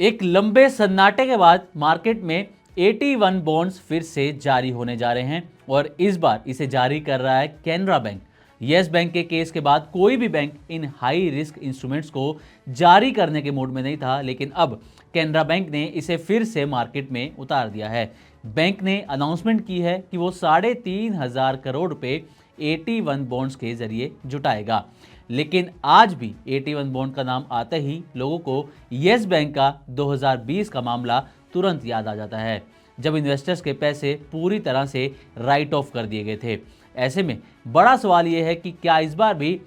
एक लंबे सन्नाटे के बाद मार्केट में 81 बॉन्ड्स फिर से जारी होने जा रहे हैं और इस बार इसे जारी कर रहा है कैनरा बैंक। यस बैंक के केस के बाद कोई भी बैंक इन हाई रिस्क इंस्ट्रूमेंट्स को जारी करने के मूड में नहीं था, लेकिन अब कैनरा बैंक ने इसे फिर से मार्केट में उतार दिया है। बैंक ने अनाउंसमेंट की है कि वो 3,500 करोड़ रुपए 81 बॉन्ड्स के जरिए जुटाएगा। लेकिन आज भी 81 बॉन्ड का नाम आते ही लोगों को यस बैंक का 2020 का मामला तुरंत याद आ जाता है, जब इन्वेस्टर्स के पैसे पूरी तरह से राइट ऑफ कर दिए गए थे। ऐसे में बड़ा सवाल यह है कि क्या इस बार भी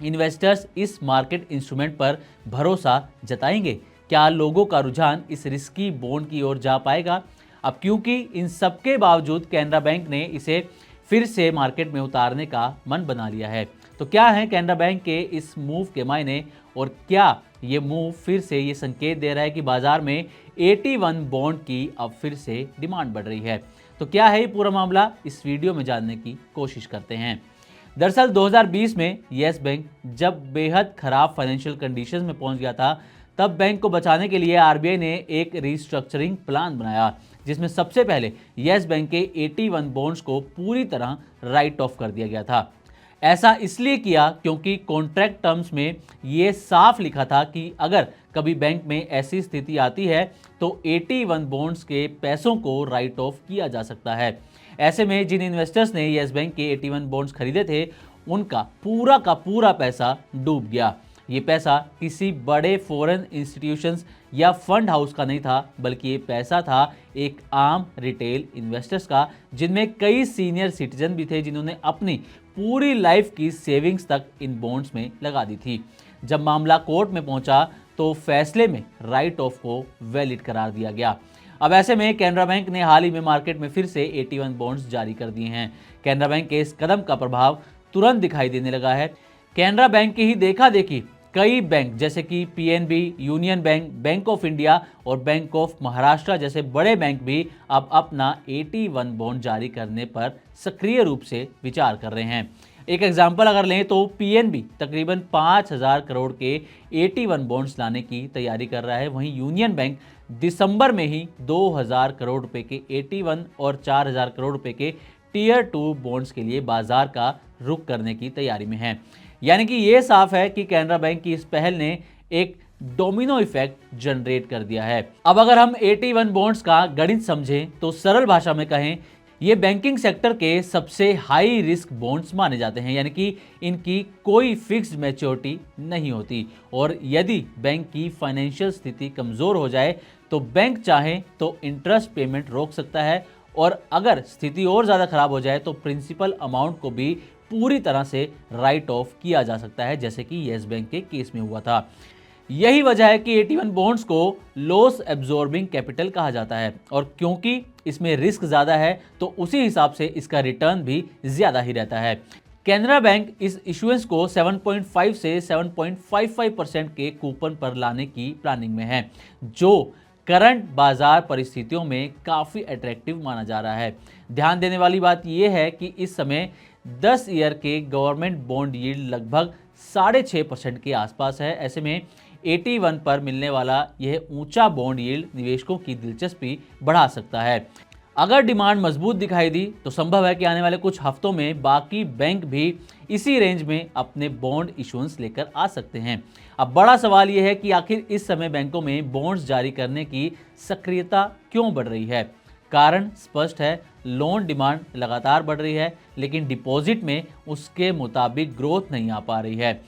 इन्वेस्टर्स इस मार्केट इंस्ट्रूमेंट पर भरोसा जताएंगे? क्या लोगों का रुझान इस रिस्की बॉन्ड की ओर जा पाएगा? अब क्योंकि इन सब के बावजूद कैनरा बैंक ने इसे फिर से मार्केट में उतारने का मन बना लिया है, तो क्या है कैनरा बैंक के इस मूव के मायने और क्या ये मूव फिर से ये संकेत दे रहा है कि बाजार में 81 बॉन्ड की अब फिर से डिमांड बढ़ रही है? तो क्या है ये पूरा मामला, इस वीडियो में जानने की कोशिश करते हैं। दरअसल 2020 में यस बैंक जब बेहद खराब फाइनेंशियल कंडीशंस में पहुंच गया था, तब बैंक को बचाने के लिए आरबीआई ने एक रिस्ट्रक्चरिंग प्लान बनाया, जिसमें सबसे पहले यस बैंक के 81 बॉन्ड्स को पूरी तरह राइट ऑफ कर दिया गया था। ऐसा इसलिए किया क्योंकि कॉन्ट्रैक्ट टर्म्स में ये साफ लिखा था कि अगर कभी बैंक में ऐसी स्थिति आती है तो 81 बॉन्ड्स के पैसों को राइट ऑफ किया जा सकता है। ऐसे में जिन इन्वेस्टर्स ने यस बैंक के 81 बॉन्ड्स खरीदे थे, उनका पूरा का पूरा पैसा डूब गया। ये पैसा किसी बड़े फॉरेन इंस्टीट्यूशंस या फंड हाउस का नहीं था, बल्कि ये पैसा था एक आम रिटेल इन्वेस्टर्स का, जिनमें कई सीनियर सिटीजन भी थे जिन्होंने अपनी पूरी लाइफ की सेविंग्स तक इन बॉन्ड्स में लगा दी थी। जब मामला कोर्ट में पहुंचा तो फैसले में राइट ऑफ को वैलिड करार दिया गया। अब ऐसे में कैनरा बैंक ने हाल ही में मार्केट में फिर से 81 बॉन्ड्स जारी कर दिए हैं। कैनरा बैंक के इस कदम का प्रभाव तुरंत दिखाई देने लगा है। कैनरा बैंक की ही देखा देखी कई बैंक जैसे कि PNB, union bank, bank of India और बैंक ऑफ महाराष्ट्र जैसे बड़े बैंक भी अब अपना 81 बॉन्ड जारी करने पर सक्रिय रूप से विचार कर रहे हैं। एक एग्जाम्पल अगर लें तो पीएनबी तकरीबन 5,000 करोड़ के 81 बॉन्ड्स लाने की तैयारी कर रहा है। वहीं यूनियन बैंक दिसंबर में ही 2,000 करोड़ रुपए के 81 और 4,000 करोड़ रुपए के टीयर 2 बॉन्ड्स के लिए बाजार का रुख करने की तैयारी में है। यानी कि ये साफ है कि कैनरा बैंक की इस पहल ने एक डोमिनो इफेक्ट जनरेट कर दिया है। अब अगर हम 81 बॉन्ड्स का गणित समझें तो सरल भाषा में कहें, ये बैंकिंग सेक्टर के सबसे हाई रिस्क बॉन्ड्स माने जाते हैं, यानी कि इनकी कोई फिक्स्ड मैच्योरिटी नहीं होती और यदि बैंक की फाइनेंशियल स्थिति कमजोर हो जाए तो बैंक चाहे तो इंटरेस्ट पेमेंट रोक सकता है और अगर स्थिति और ज़्यादा खराब हो जाए तो प्रिंसिपल अमाउंट को भी पूरी तरह से राइट ऑफ किया जा सकता है, जैसे कि यस बैंक के केस में हुआ था। यही वजह है कि 81 बॉन्ड्स को लॉस एब्जॉर्बिंग कैपिटल कहा जाता है और क्योंकि इसमें रिस्क ज़्यादा है तो उसी हिसाब से इसका रिटर्न भी ज़्यादा ही रहता है। कैनरा बैंक इस इशुएंस को 7.5 से 7.55% के कूपन पर लाने की प्लानिंग में है, जो करंट बाजार परिस्थितियों में काफ़ी अट्रैक्टिव माना जा रहा है। ध्यान देने वाली बात यह है कि इस समय 10 ईयर के गवर्नमेंट बॉन्ड यील्ड लगभग 6.5% के आसपास है। ऐसे में 81 पर मिलने वाला यह ऊंचा बॉन्ड यील्ड निवेशकों की दिलचस्पी बढ़ा सकता है। अगर डिमांड मजबूत दिखाई दी तो संभव है कि आने वाले कुछ हफ्तों में बाकी बैंक भी इसी रेंज में अपने बॉन्ड इशुएंस लेकर आ सकते हैं। अब बड़ा सवाल यह है कि आखिर इस समय बैंकों में बॉन्ड्स जारी करने की सक्रियता क्यों बढ़ रही है? कारण स्पष्ट है, लोन डिमांड लगातार बढ़ रही है, लेकिन डिपॉजिट में उसके मुताबिक ग्रोथ नहीं आ पा रही है।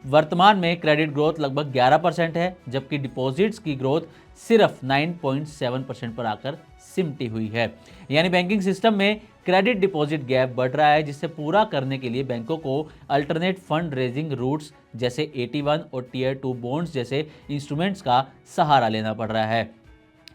वर्तमान में क्रेडिट ग्रोथ लगभग 11% है, जबकि डिपॉजिट्स की ग्रोथ सिर्फ 9.7% पर आकर सिमटी हुई है। यानी बैंकिंग सिस्टम में क्रेडिट डिपॉजिट गैप बढ़ रहा है, जिसे पूरा करने के लिए बैंकों को अल्टरनेट फंड रेजिंग रूट्स जैसे 81 और टीयर 2 बॉन्ड्स जैसे इंस्ट्रूमेंट्स का सहारा लेना पड़ रहा है।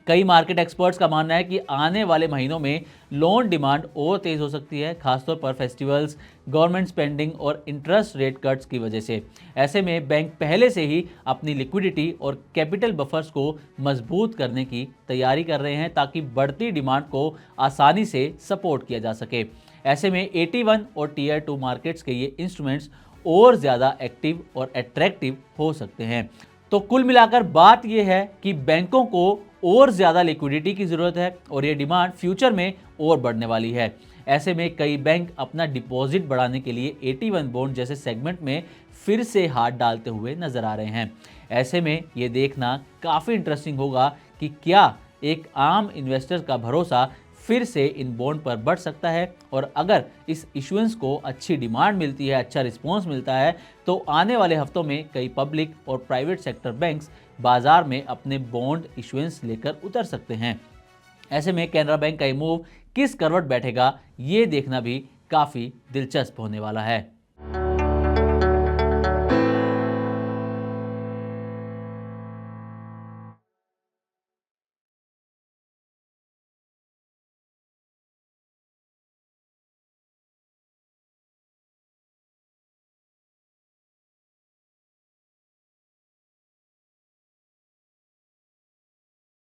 कई मार्केट एक्सपर्ट्स का मानना है कि आने वाले महीनों में लोन डिमांड और तेज हो सकती है, खासतौर पर फेस्टिवल्स, गवर्नमेंट स्पेंडिंग और इंटरेस्ट रेट कट्स की वजह से। ऐसे में बैंक पहले से ही अपनी लिक्विडिटी और कैपिटल बफर्स को मजबूत करने की तैयारी कर रहे हैं ताकि बढ़ती डिमांड को आसानी से सपोर्ट किया जा सके। ऐसे में 81 और टीयर 2 मार्केट्स के ये इंस्ट्रूमेंट्स और ज़्यादा एक्टिव और अट्रैक्टिव हो सकते हैं। तो कुल मिलाकर बात यह है कि बैंकों को और ज़्यादा लिक्विडिटी की ज़रूरत है और ये डिमांड फ्यूचर में और बढ़ने वाली है। ऐसे में कई बैंक अपना डिपॉजिट बढ़ाने के लिए AT1 बॉन्ड जैसे सेगमेंट में फिर से हाथ डालते हुए नजर आ रहे हैं। ऐसे में ये देखना काफ़ी इंटरेस्टिंग होगा कि क्या एक आम इन्वेस्टर का भरोसा फिर से इन बॉन्ड पर बढ़ सकता है, और अगर इस इशुएंस को अच्छी डिमांड मिलती है, अच्छा रिस्पॉन्स मिलता है, तो आने वाले हफ्तों में कई पब्लिक और प्राइवेट सेक्टर बैंक्स बाजार में अपने बॉन्ड इशुएंस लेकर उतर सकते हैं। ऐसे में कैनरा बैंक का ये मूव किस करवट बैठेगा, ये देखना भी काफ़ी दिलचस्प होने वाला है।